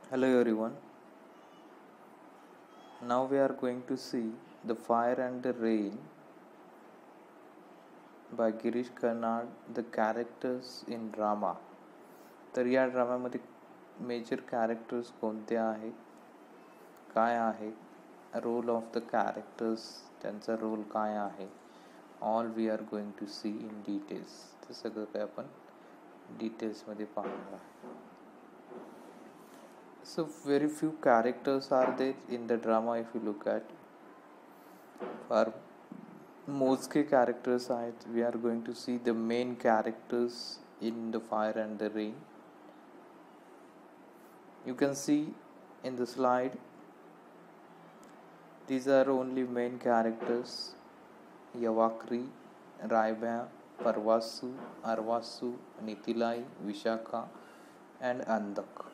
Hello everyone. Now we are going to see The Fire and the Rain by Girish Karnad, the characters in drama. तर या ड्रामामध्ये major characters कोणते आहेत, काय आहे, role of the characters, त्यांचा role काय आहे, all we are going to see in details. ते सगळं काय आपण डिटेल्समध्ये पाहणार आहे. So very few characters are there in the drama if you look at. For मोजके characters आहेत. We are going to see the main characters in The Fire and the Rain. You can see in the slide, these are only main characters: Yavakri, Raibha, Parvasu, Arvasu, Nitilai, Vishaka and Andak.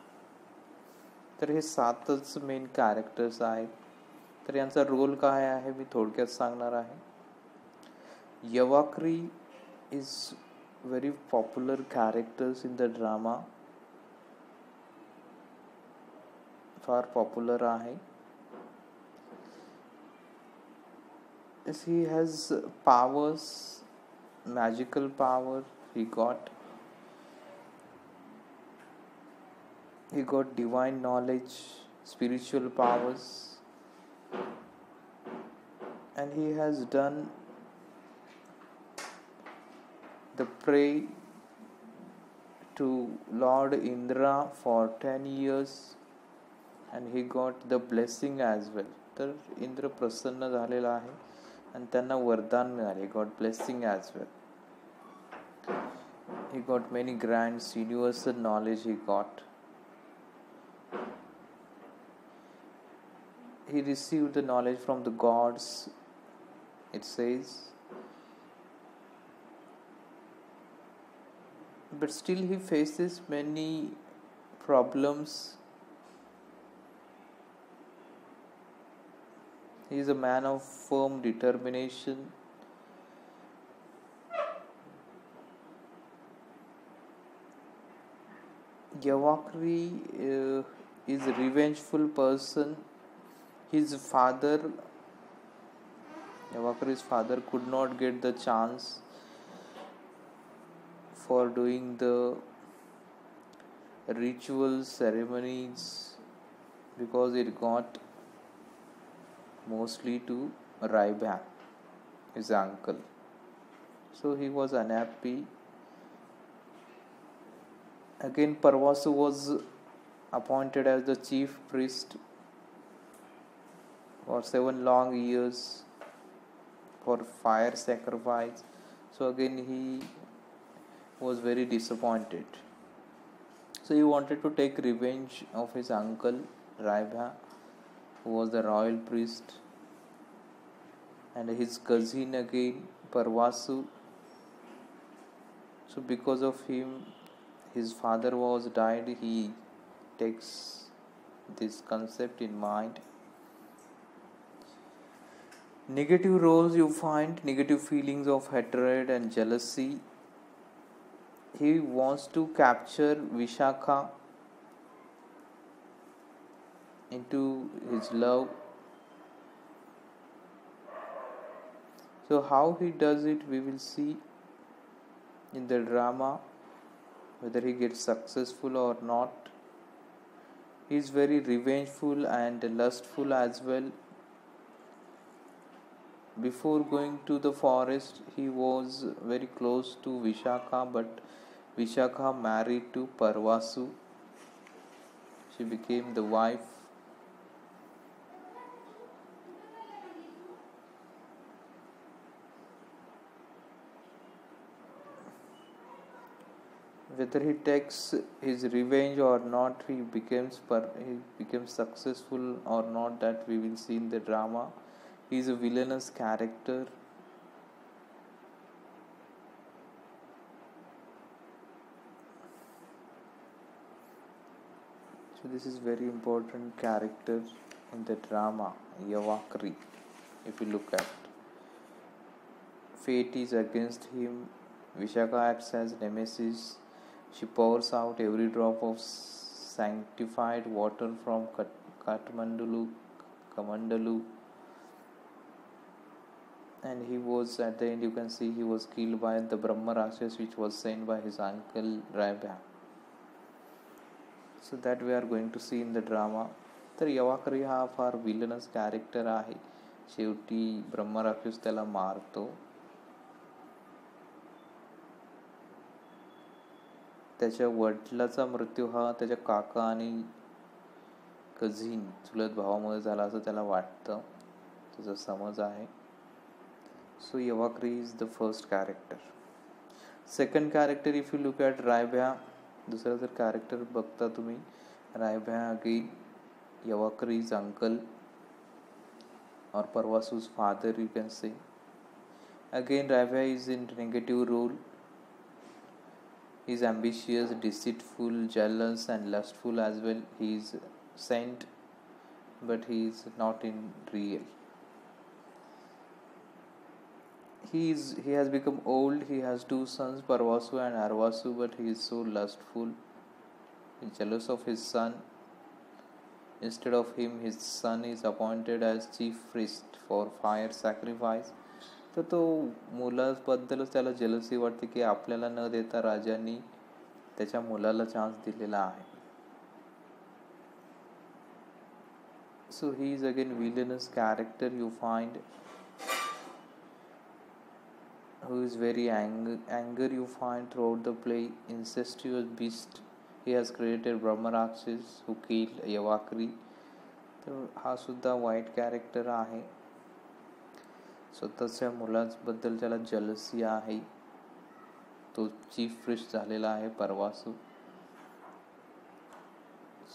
तर हे 7च main characters आहेत. तर यांचा role काय आहे मी थोडक्यात सांगणार आहे. Yavakri is very popular characters in the drama. फार पॉप्युलर आहे. He has powers, magical power. He got divine knowledge, spiritual powers, and he has done the pray to Lord Indra for 10 years, and he got the blessing as well. तर इंद्र प्रसन्न झालेला आहे आणि त्यांना वरदान मिळाले. Got blessing as well. He got many grants, universal knowledge he got. He received the knowledge from the gods, it says. But still he faces many problems. He is a man of firm determination. Yavakri is a revengeful person. Yavakri's father could not get the chance for doing the ritual ceremonies because it got mostly to Raibha, his uncle. So he was unhappy. Again, Parvasu was appointed as the chief priest for 7 long years for fire sacrifice. So again he was very disappointed. So he wanted to take revenge of his uncle Raibha, who was the royal priest, and his cousin again Parvasu. So because of him, his father was died. He takes this concept in mind. Negative roles you find, negative feelings of hatred and jealousy. He wants to capture Vishaka into his love. So how he does it, we will see in the drama, whether he gets successful or not. He is very revengeful and lustful as well. Before going to the forest, he was very close to Vishaka, but Vishaka married to Parvasu. She became the wife. Whether he takes his revenge or not, he becomes successful or not, that we will see in the drama. He is a villainous character. So this is very important character in the drama, Yavakri. If you look at, fate is against him. Vishaka acts as nemesis. She pours out every drop of sanctified water from Kamandalu, and he was, at the end you can see, he was killed by the Brahma Rakshas which was sent by his uncle Raibha. So that we are going to see in the drama. तर यवाकरी हा फार villainous character आहे. शेवटी ब्रह्म राक्षस त्याला मारतो. त्याच्या वडिलाचा मृत्यू हा त्याच्या काका आणि कझिन चुलत भावामुळे झाला असं त्याला वाटतं, त्याचा समज आहे. So Yavakri is the first character. Second character if you look at Raibhya, दुसरा जर कॅरेक्टर बघता तुम्ही, Raibhya again Yavakari's uncle or Parvasu's father, you can say. Again, Raibha is in negative role. He is ambitious, deceitful, jealous and lustful as well. He is saint, but he is not in real. He has become old. He has two sons, Parvasu and Arvasu, but he is so lustful. He is jealous of his son. Instead of him, his son is appointed as chief priest for fire sacrifice. तर तो मुलाबद्दलच त्याला jealousy वाटते की आपल्याला न देता राजांनी त्याच्या मुलाला चान्स दिलेला आहे. So he is again villainous character you find, who is very anger you find throughout the play. Incestuous beast, he has created Brahma Rakshas who killed Yavakari. तर हा सुद्धा वाईट कॅरेक्टर आहे. स्वतःच्या मुलाबद्दल त्याला जलसी आहे. तो चीफ प्रिस्ट झालेला आहे Paravasu.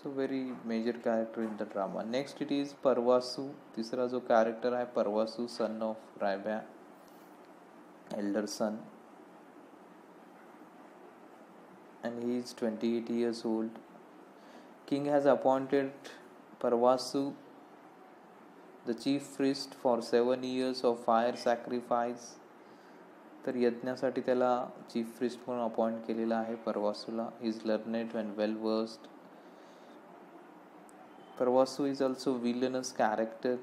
So very major character in the drama. Next it is Paravasu. तिसरा जो कॅरेक्टर आहे Paravasu, son of Raibhya, elder son, and he is 28 years old. King has appointed Parvasu the chief priest for 7 years of fire sacrifice. तर यज्ञासाठी त्याला chief priest म्हणून appoint केलेला आहे परवासूला. He is learned and well versed. Parvasu is also villainous character.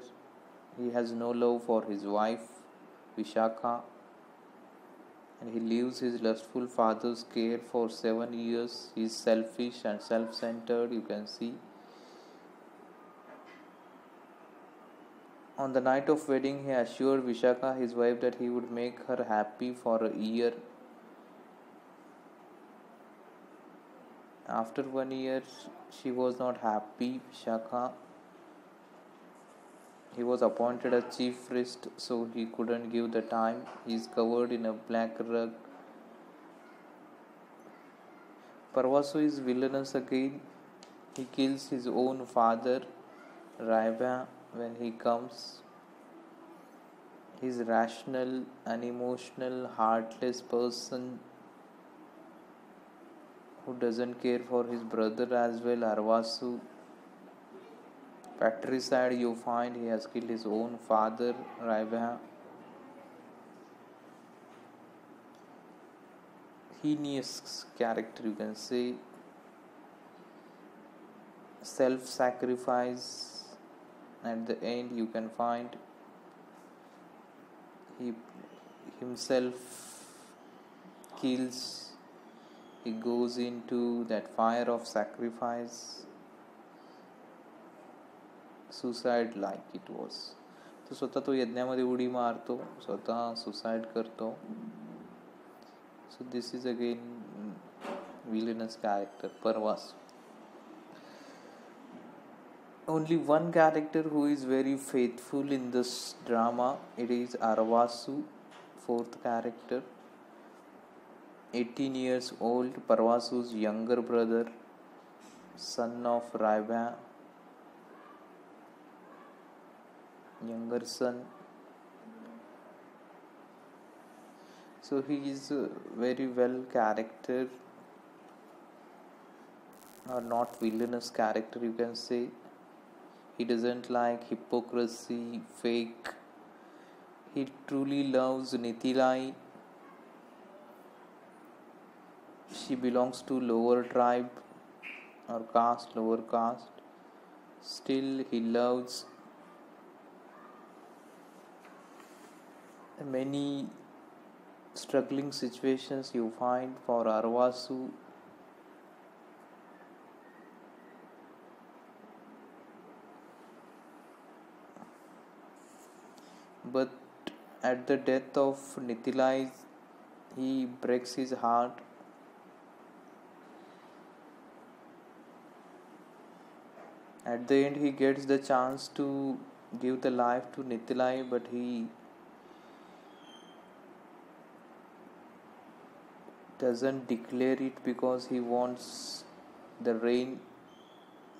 He has no love for his wife Vishakha, and he leaves his lustful father's care for 7 years. He is selfish and self-centered, you can see. On the night of wedding, he assured Vishakha, his wife, that he would make her happy for a year. After 1 year, she was not happy, Vishakha. He was appointed as chief priest, so he couldn't give the time. He is covered in a black rug. Parvasu is villainous again. He kills his own father, Raibha, when he comes. He is rational, unemotional, heartless person who doesn't care for his brother as well, Arvasu. Patricide, you find he has killed his own father, Raibha. Heinous character, you can say. Self-sacrifice. At the end, you can find he himself kills. He goes into that fire of sacrifice. Suicide like it was. तो स्वतः तो यज्ञामध्ये उडी मारतो, स्वतः suicide करतो. So this is again villainous character Paravasu. Only one character who is very faithful in this drama, it is Arvasu, fourth character. 18 years old, Parvasu's younger brother, son of Raibha, younger son. So he is a very well character, or not villainous character, you can say. He doesn't like hypocrisy, fake. He truly loves Nithilai. She belongs to lower tribe. or caste, lower caste, still he loves many struggling situations you find for Arvasu. But at the death of Nitilai, he breaks his heart. At the end, he gets the chance to give the life to Nitilai, but he doesn't declare it because he wants the rain,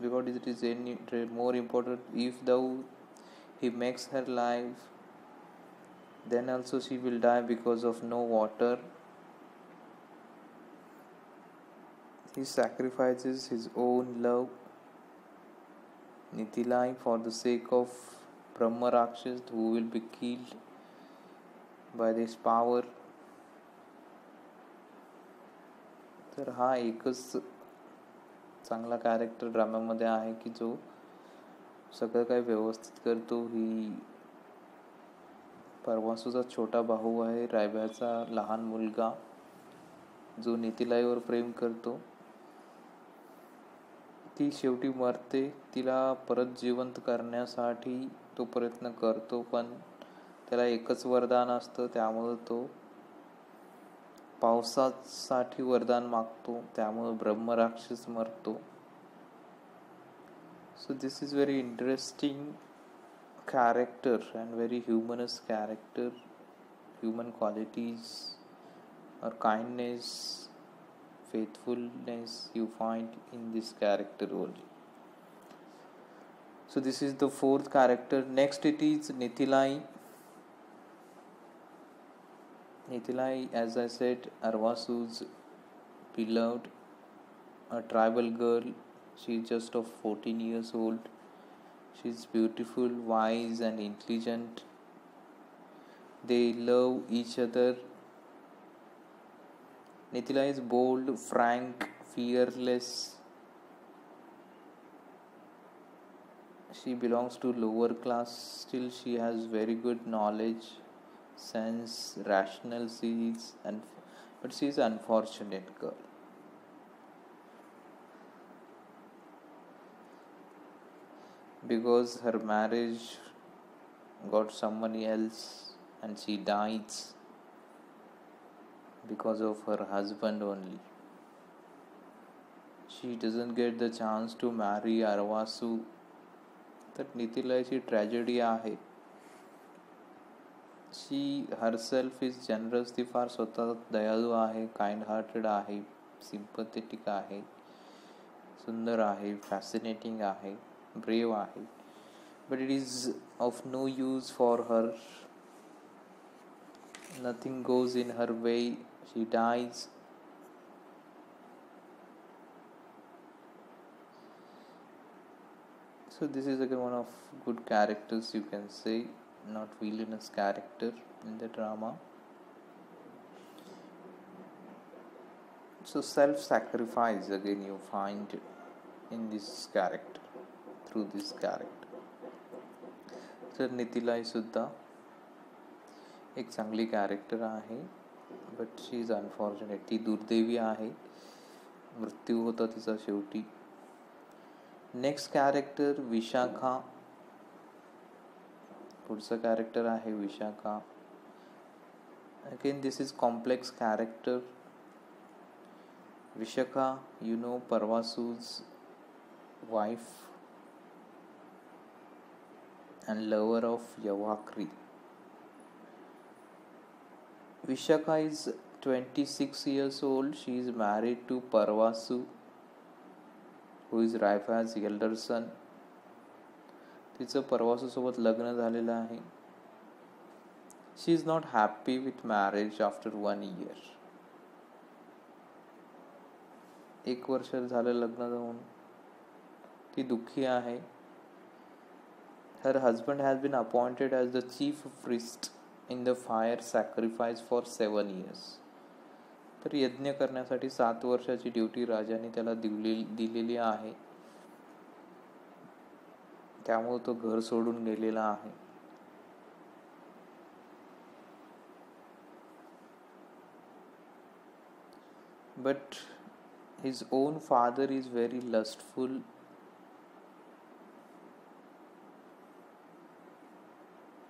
because it is more important. If though he makes her life, then also she will die because of no water. He sacrifices his own love, Nitilai, for the sake of Brahma Rakshas who will be killed by this power. तर हा एकच चांगला character ड्राम्यामध्ये आहे की जो सगळं काही व्यवस्थित करतो. ही परवासूचा छोटा भाऊ आहे, रायब्याचा लहान मुलगा, जो नितिलाईवर प्रेम करतो. ती शेवटी मरते, तिला परत जिवंत करण्यासाठी तो प्रयत्न करतो, पण त्याला एकच वरदान असतं, त्यामुळे तो पावसासाठी वरदान मागतो, त्यामुळे ब्रह्मराक्षस मरतो. So this is very interesting character and very humanist character. Human qualities or kindness, faithfulness you find in this character only. So this is the fourth character. Next it is Nitilai. Nitilai, as I said, Arvasu's beloved, a tribal girl. She is just of 14 years old. She is beautiful, wise and intelligent. They love each other. Nitilai is bold, frank, fearless. She belongs to lower class, still she has very good knowledge, sense, rational she is, but she is an unfortunate girl. Because her marriage got someone else and she dies because of her husband only. She doesn't get the chance to marry Arvasu. तर नितिलाची tragedy आहे. She herself is generous. ती फार स्वतः दयाळू आहे, kind hearted आहे, sympathetic आहे, सुंदर आहे, फॅसिनेटिंग आहे, ब्रेव आहे. But it is of no use for her. Nothing goes in her way. She dies. So this is again one of good characters, you can say, not villainous character in the drama. So self-sacrifice again you find in this character, through this character. तर नितिलाई सुद्धा एक चांगली character आहे, but she is unfortunate. ती दुर्दैवी आहे, मृत्यू होता तिचा शेवटी. Next character Vishakha. पुढचं कॅरेक्टर आहे Vishakha. Again this is complex character. Vishakha, you know, Parvasu's wife and lover of Yavakri. Vishaka is 26 years old. She is married to Parvasu, who is Raifa's elder son. तिचं परवासू सोबत लग्न झालेलं आहे. She is not happy with marriage after 1 year. 1 वर्ष झालं लग्न जाऊन. ती दुःखी आहे. Her husband has been appointed as the chief priest in the fire sacrifice for 7 years. तर यज्ञ करण्यासाठी 7 वर्षाची ड्युटी राजाने त्याला दिलेली आहे, त्यामुळे तो घर सोडून गेलेला आहे. But his own father is very lustful.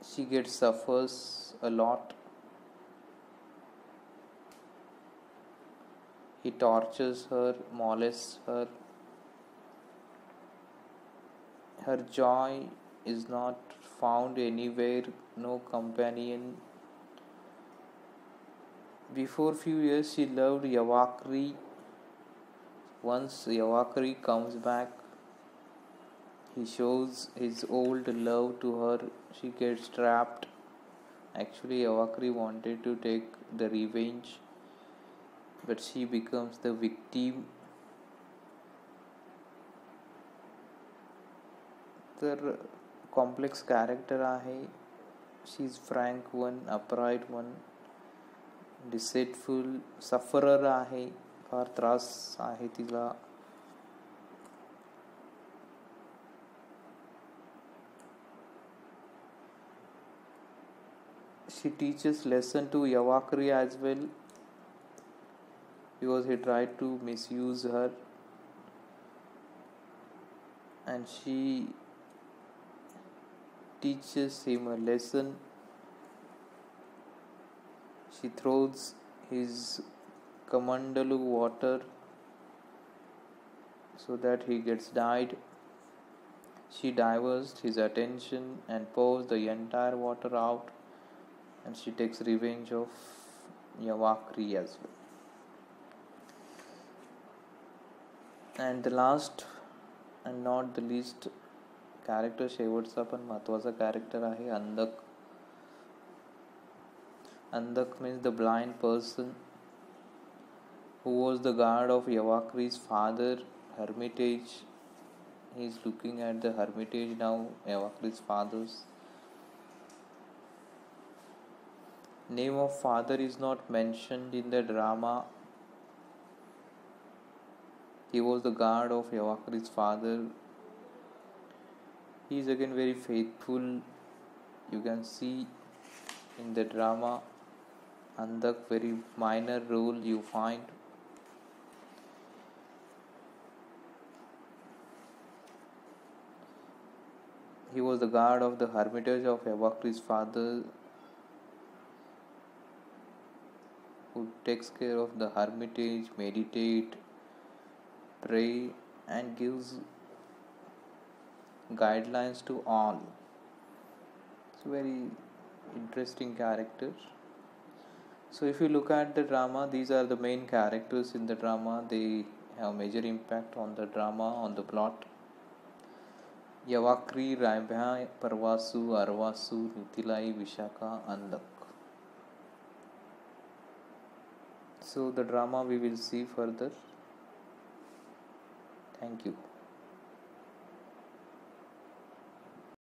She suffers a lot. He tortures her, molests her. Her joy is not found anywhere, no companion. Before few years she loved Yavakri. Once Yavakri comes back, he shows his old love to her. She gets trapped. Actually, Yavakri wanted to take the revenge, but she becomes the victim. तर complex character आहे. She is frank one, upright one, deceitful, sufferer आहे, फार त्रास आहे तिला. She teaches lesson to Yavakri as well, because he tried to misuse her, and she teaches him a lesson. She throws his kamandalu water so that he gets died. She diverts his attention and pours the entire water out, and she takes revenge of Yavakri as well. And the last and not the least character, शेवटचा पण महत्त्वाचा character आहे Andhak. Andak means the blind person who was the guard of Yavakri's father hermitage. He is looking at the hermitage now, Yavakri's father's. Name of father is not mentioned in the drama. He was the guard of Yavakri's father. He is again very faithful. You can see in the drama Andak, very minor role you find. He was the guard of the hermitage of Yavakri's father, who takes care of the hermitage, meditate, pray, and gives guidelines to all. It's a very interesting character. So if you look at the drama, these are the main characters in the drama. They have major impact on the drama, on the plot. Yavakri, Raibhya, Parvasu, Arvasu, Nitilai, Vishaka, Andak. So the drama we will see further. Thank you.